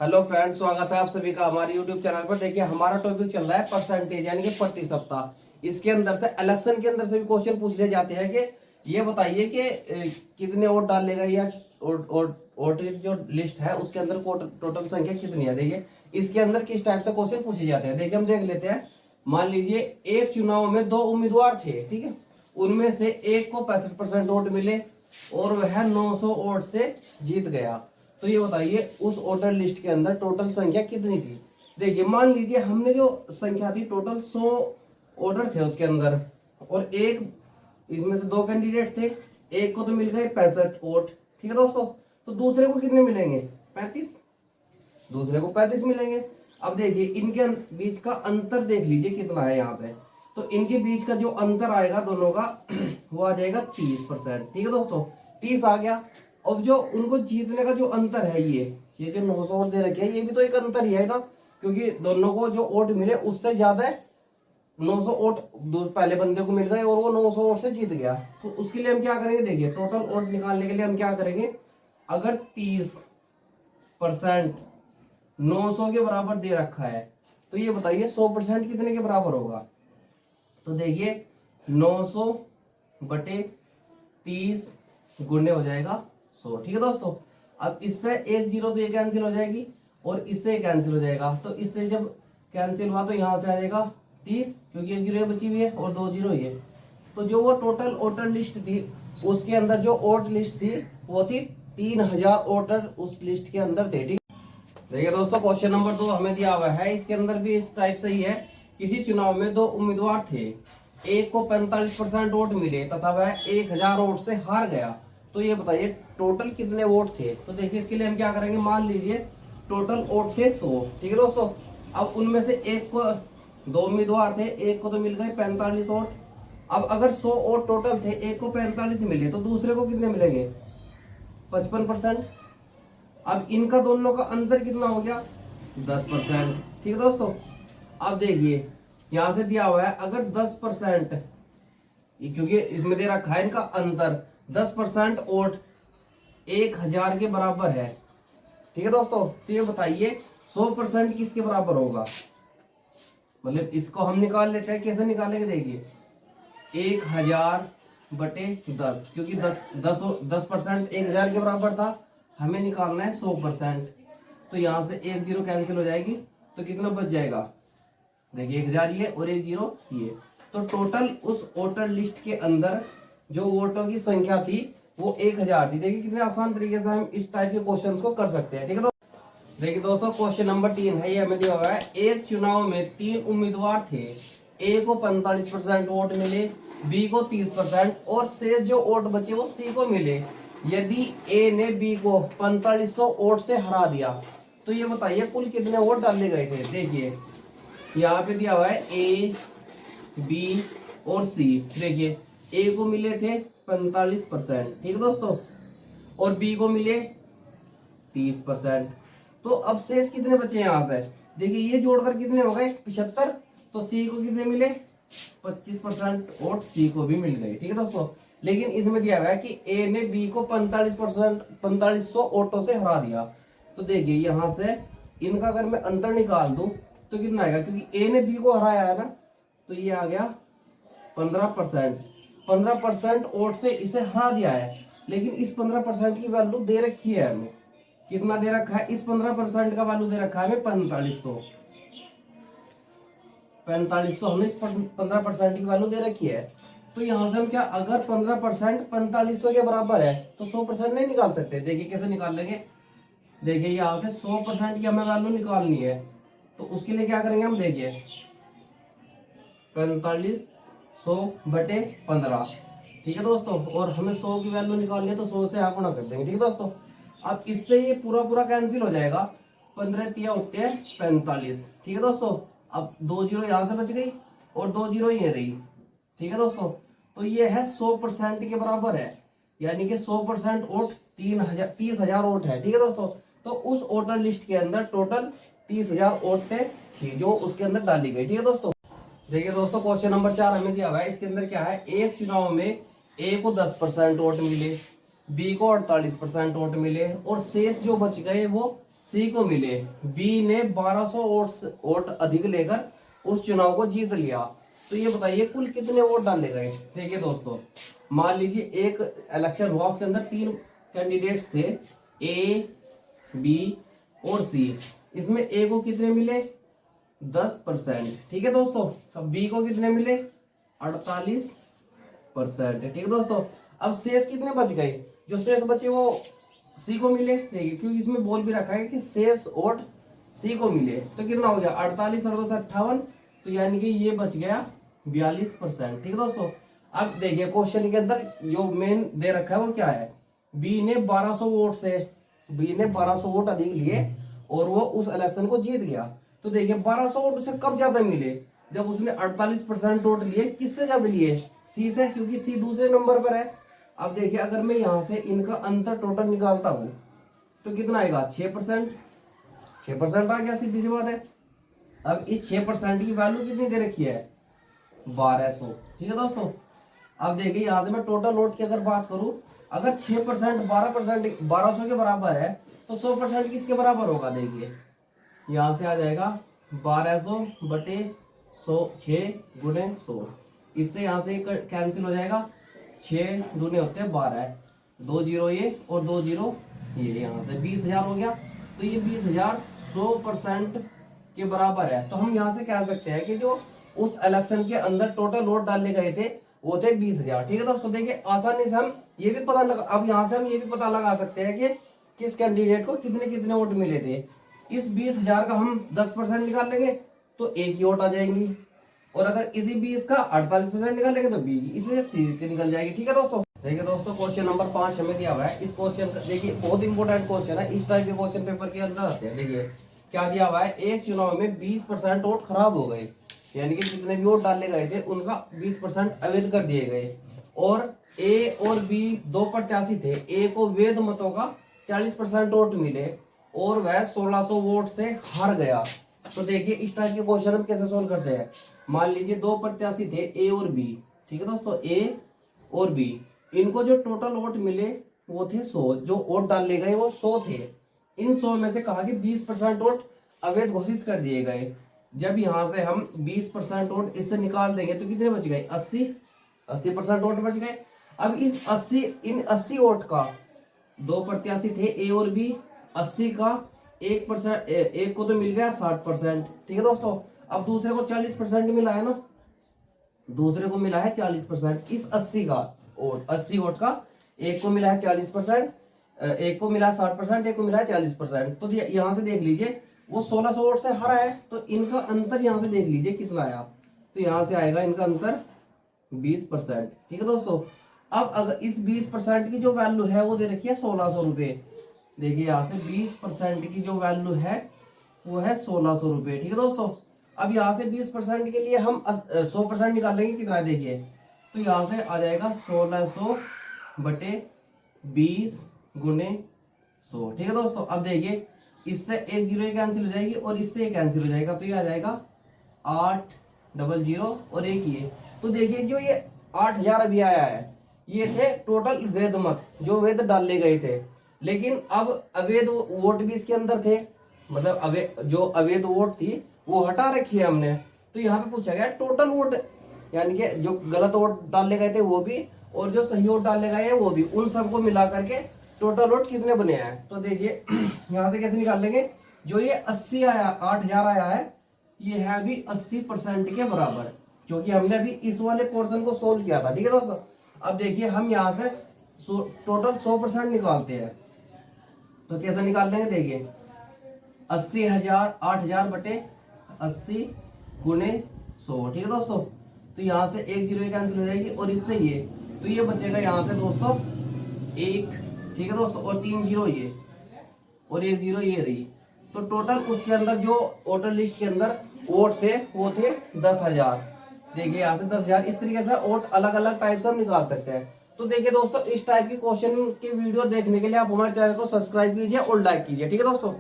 Hello friends, स्वागत है आप सभी का हमारे यूट्यूब चैनल पर। देखिए हमारा टॉपिक चल रहा है परसेंटेज यानी कि प्रतिशतता। इसके अंदर से इलेक्शन के अंदर से भी क्वेश्चन पूछ लिए जाते हैं कि ये बताइए कि कितने वोट डालेगा या वोट जो लिस्ट है उसके अंदर टोटल संख्या कितनी है। देखिए इसके अंदर किस टाइप से क्वेश्चन पूछे जाते हैं। देखिए हम देख लेते हैं। मान लीजिए एक चुनाव में दो उम्मीदवार थे, ठीक है। उनमें से एक को 65% वोट मिले और वह 900 वोट से जीत गया। तो ये बताइए उस वोटर लिस्ट के अंदर टोटल संख्या कितनी थी। देखिए मान लीजिए हमने जो संख्या थी टोटल 100 वोटर थे उसके अंदर, और एक इसमें से दो कैंडिडेट थे। एक को तो मिल गए 65 वोट, ठीक है दोस्तों। तो दूसरे को कितने मिलेंगे? 35। दूसरे को 35 मिलेंगे। अब देखिए इनके बीच का अंतर देख लीजिए कितना है यहाँ से। तो इनके बीच का जो अंतर आएगा दोनों का वो आ जाएगा 30%, ठीक है दोस्तों। 30 आ गया। अब जो उनको जीतने का जो अंतर है ये जो 900 वोट दे रखे हैं, ये भी तो एक अंतर ही है ना, क्योंकि दोनों को जो वोट मिले उससे ज्यादा 900 वोट पहले बंदे को मिल गए और वो 900 वोट से जीत गया। तो उसके लिए हम क्या करेंगे? देखिए टोटल वोट निकालने के लिए हम क्या करेंगे? अगर 30% 900 के बराबर दे रखा है तो ये बताइए 100% कितने के बराबर होगा। तो देखिए 900 बटे 30 गुणे हो जाएगा 100, ठीक है दोस्तों। अब इससे एक जीरो तो ये कैंसिल हो जाएगी और इससे कैंसिल हो जाएगा। तो इससे जब कैंसिल हुआ तो यहाँ से आ जाएगा 30, क्योंकि एक जीरो बची हुई है और दो जीरो ये। तो जो वो टोटल वोटर लिस्ट थी उसके अंदर जो वोट लिस्ट थी वो थी 3000 वोटर उस लिस्ट के अंदर थे, ठीक। देखिए दोस्तों क्वेश्चन नंबर 2 हमें दिया हुआ है। इसके अंदर भी इस टाइप से ही है। किसी चुनाव में दो उम्मीदवार थे, एक को 45% वोट मिले तथा वह 1000 वोट से हार गया। तो ये बताइए टोटल कितने वोट थे। तो देखिए इसके लिए हम क्या करेंगे? मान लीजिए टोटल वोट थे 100, ठीक है दोस्तों। अब उनमें से एक को, दो उम्मीदवार थे, एक को तो मिल गए 45 वोट। अब अगर 100 वोट टोटल थे, एक को 45 मिले तो दूसरे को कितने मिलेंगे? 55%। अब इनका दोनों का अंतर कितना हो गया? 10%, ठीक है दोस्तों। अब देखिए यहां से दिया हुआ है अगर 10%, क्योंकि इसमें दे रखा है इनका अंतर 10% वोट 1000 के बराबर है, ठीक है दोस्तों। तो ये बताइए 100% किसके बराबर होगा? मतलब इसको हम निकाल लेते हैं। कैसे निकालेंगे? देखिए 1000 बटे 10, क्योंकि 10% 1000 के बराबर था, हमें निकालना है 100%। तो यहां से एक जीरो कैंसिल हो जाएगी तो कितना बच जाएगा? देखिए 1000 ये और एक जीरो ये। तो टोटल उस वोटर लिस्ट के अंदर जो वोटों की संख्या थी वो 1000 थी। देखिए कितने आसान तरीके से हम इस टाइप के क्वेश्चंस को कर सकते हैं, ठीक है। तो देखिए दोस्तों क्वेश्चन नंबर 3 है, ये हमें दिया हुआ है। एक चुनाव में 3 उम्मीदवार थे, ए को 45% वोट मिले, बी को 30% और शेष जो वोट बचे वो सी को मिले। यदि ए ने बी को 4500 वोट से हरा दिया तो ये बताइए कुल कितने वोट डाले गए थे। देखिए यहाँ पे दिया हुआ है ए, बी और सी। देखिए ए को मिले थे 45%, ठीक है दोस्तों, और बी को मिले 30%। तो अब शेष कितने बचे यहाँ से? देखिए ये जोड़कर कितने हो गए? 75। तो सी को कितने मिले? 25% वोट सी को भी मिल गए, ठीक है दोस्तों। लेकिन इसमें दिया हुआ है कि ए ने बी को 45% 4500 वोटों से हरा दिया। तो देखिए यहां से इनका अगर मैं अंतर निकाल दूं तो कितना आएगा? क्योंकि ए ने बी को हराया है ना, तो ये आ गया 15%। 15% वोट से इसे हरा दिया है, लेकिन इस 15% की वैल्यू दे रखी है हमें। कितना दे रखा है? इस 15% का वैल्यू दे रखा है हमें 4500। 4500 हमें इस 15% की वैल्यू दे रखी है। तो यहां से हम क्या, अगर 15% 4500 के बराबर है तो 100% नहीं निकाल सकते। देखिए कैसे निकाल लेंगे? देखिए यहाँ से 100% की हमें वैल्यू निकालनी है, तो उसके लिए क्या करेंगे हम? देखिए 4500 बटे 15, ठीक है दोस्तों। और हमें 100 की वैल्यू निकालनी है तो 100 से गुणा कर देंगे, ठीक है दोस्तों। अब इससे ये पूरा पूरा कैंसिल हो जाएगा। 15 तिया होते हैं 45, ठीक है दोस्तों। अब दो जीरो यहाँ से बच गई और दो जीरो ये रही, ठीक है दोस्तों। तो ये है 100% के बराबर है, यानी कि 100% वोट 30,000 वोट है, ठीक है दोस्तों। तो उस वोटर लिस्ट के अंदर टोटल 30,000 वोट थी जो उसके अंदर डाली गई, ठीक है दोस्तों। देखिए दोस्तों क्वेश्चन नंबर 4 हमें दिया हुआ है। इसके अंदर क्या है? एक चुनाव में ए को 10% वोट मिले, बी को 48% वोट मिले और शेष जो बच गए वो सी को मिले, बी ने 1200 वोट अधिक लेकर उस चुनाव को जीत लिया, तो ये बताइए कुल कितने वोट डाले गए। देखिए दोस्तों, मान लीजिए एक इलेक्शन हुआ, उसके अंदर 3 कैंडिडेट्स थे, ए, बी और सी। इसमें ए को कितने मिले, 10%, ठीक है दोस्तों। अब बी को कितने मिले, 48%, ठीक है दोस्तों। अब शेष कितने बच गए, जो शेष बचे वो सी को मिले। देखिए क्योंकि इसमें बोल भी रखा है कि शेष वोट सी को मिले, तो कितना हो गया, 48 और 2 58, तो यानी कि ये बच गया 42%, ठीक है दोस्तों। अब देखिए क्वेश्चन के अंदर जो मेन दे रखा है वो क्या है, बी ने 1200 वोट से, बी ने 1200 वोट अधिक लिए और वो उस इलेक्शन को जीत गया। तो देखिए 1200 वोट उसे कब ज्यादा मिले, जब उसने 48% वोट लिए। किससे ज्यादा लिए, सी से, क्योंकि सी दूसरे नंबर पर है। अब देखिए अगर मैं यहां से इनका अंतर टोटल निकालता हूं तो कितना आएगा, 6%, 6% आ गया, सीधी सी बात है। अब इस 6% की वैल्यू कितनी दे रखी है, 1200, ठीक है दोस्तों। अब देखिए यहां से मैं टोटल वोट की अगर बात करूं, अगर 6% 12% 1200 के बराबर है तो 100% किसके बराबर होगा। देखिए यहां से आ जाएगा 1200 बटे 100, 6 गुणे 100। इससे यहां से कैंसिल हो जाएगा, 6 दूने होते हैं 12, 2 जीरो ये और 2 जीरो ये, यहाँ से 20,000 हो गया। तो ये 20,000 100% के बराबर है। तो हम यहाँ से कह सकते हैं कि जो उस इलेक्शन के अंदर टोटल वोट डाले गए थे वो थे 20,000, ठीक है दोस्तों। देखिए आसानी से हम ये भी पता लगा, अब यहाँ से हम ये भी पता लगा सकते हैं कि किस कैंडिडेट को कितने कितने वोट मिले थे। इस 20,000 का हम 10% निकाल लेंगे तो ए की वोट आ जाएंगी, और अगर इसी 20 का 48% निकाल लेंगे तो बी की, इसलिए सी की निकल जाएगी, ठीक है दोस्तों। देखिए दोस्तों क्वेश्चन नंबर 5 हमें दिया हुआ है। इस क्वेश्चन का देखिए बहुत इंपॉर्टेंट क्वेश्चन है, इस टाइप के क्वेश्चन पेपर के अंदर आते हैं। देखिए क्या दिया हुआ है, एक चुनाव में 20% वोट खराब हो गए, यानी कि जितने भी वोट डाले गए थे उनका 20% अवैध कर दिए गए, और ए और बी 2 प्रत्याशी थे। ए को वैध मतों का 40% वोट मिले और वह 1600 वोट से हार गया। तो देखिए इस टाइप के क्वेश्चन हम कैसे सोल्व करते हैं। मान लीजिए 2 प्रत्याशी थे, ए और बी, ठीक है दोस्तों, ए और बी। इनको जो टोटल वोट मिले वो थे 100, जो वोट डाले गए वो 100 थे। इन 100 में से कहा कि 20% वोट अवैध घोषित कर दिए गए। जब यहां से हम 20% वोट इससे निकाल देंगे तो कितने बच गए, 80% वोट बच गए। अब इस 80 वोट का 2 प्रत्याशी थे ए और बी, 80 का 1%, एक को तो मिल गया 60%, ठीक है दोस्तों। अब दूसरे को 40% मिला है ना, दूसरे को मिला है 40%। इस 80 का वोट, 80 वोट का एक को मिला है 40%, एक को मिला है 60%, एक को मिला है 40%। तो यहां से देख लीजिए वो 1600 वोट से हारा है, तो इनका अंतर यहां से देख लीजिए कितना आया। तो यहां से आएगा इनका अंतर 20%, ठीक है दोस्तों। अब अगर इस 20% की जो वैल्यू है वो दे रखी है 1600 रुपए। देखिए यहाँ से 20% की जो वैल्यू है वो है 1600 रुपए, ठीक है दोस्तों। अब यहाँ से 20% के लिए हम 100% निकालेंगे, कितना है देखिए, तो यहाँ से आ जाएगा 1600 बटे 20 गुणे 100, ठीक है दोस्तों। अब देखिए इससे एक जीरो कैंसिल हो जाएगी और इससे कैंसिल हो जाएगा, तो ये आ जाएगा 800 और एक ये। तो देखिए जो ये 8000 अभी आया है ये थे टोटल वैध मत जो वैध डाले गए थे, लेकिन अब अवैध वोट भी इसके अंदर थे, मतलब जो अवैध वोट थी वो हटा रखी है हमने। तो यहाँ पे पूछा गया टोटल वोट, यानी कि जो गलत वोट डाले गए थे वो भी और जो सही वोट डाले गए हैं वो भी, उन सबको मिला करके टोटल वोट कितने बने हैं। तो देखिए यहाँ से कैसे निकाल लेंगे, जो ये 80 आया, 8000 आया है, ये है अभी 80% के बराबर, क्योंकि हमने अभी इस वाले पोर्शन को सोल्व किया था, ठीक है दोस्तों। अब देखिए हम यहाँ से टोटल 100% निकालते हैं, तो कैसे निकाल लेंगे, देखिए 80,000 8000 बटे 80 गुणे 100, ठीक है दोस्तों। तो यहाँ से एक जीरो कैंसिल हो जाएगी और इससे ये, तो ये बचेगा यहाँ से दोस्तों 1, ठीक है दोस्तों, और 3 जीरो ये और 1 जीरो ये रही। तो टोटल उसके अंदर जो वोटर लिस्ट के अंदर वोट थे वो थे 10,000। देखिए यहाँ से 10,000, इस तरीके से वोट अलग अलग टाइप से हम निकाल सकते हैं। तो देखिए दोस्तों इस टाइप की क्वेश्चन की वीडियो देखने के लिए आप हमारे चैनल को सब्सक्राइब कीजिए और लाइक कीजिए, ठीक है दोस्तों।